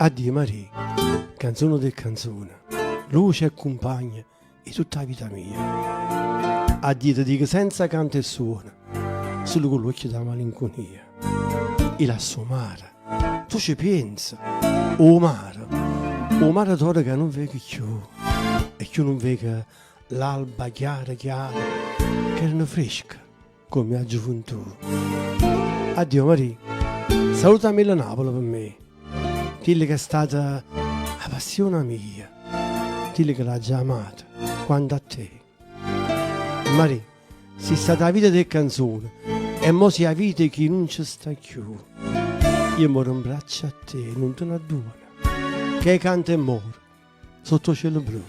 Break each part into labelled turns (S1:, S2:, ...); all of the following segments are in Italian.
S1: Addio Maria, canzone del canzone, luce e compagna di tutta la vita mia. Addio ti dico senza canto e suono, solo con l'occhio della malinconia. E lascio mare, tu ci pensi, o mare d'ora che non vedo più, e che non vedo l'alba chiara chiara, che erano fresca come la gioventù. Addio Maria, salutami la Napoli per me. Dille che è stata la passione mia, dille che l'ha già amata quanto a te. Maria, sei stata la vita del canzone e mo sia la vita che non ci sta più. Io moro in braccio a te, non te ne adduona, che canta e muore sotto cielo blu.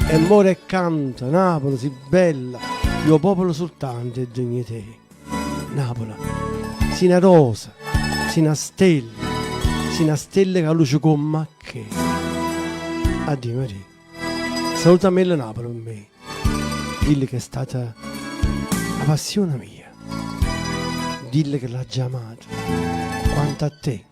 S1: E muore e canta, Napoli si bella, io popolo soltanto e degni te. Napoli, sei una rosa, sei una stella, sei una stella che ha luce come che. Addio Maria, salutami la Napoli per me, dille che è stata la passione mia, dille che l'ha già amata quanto a te.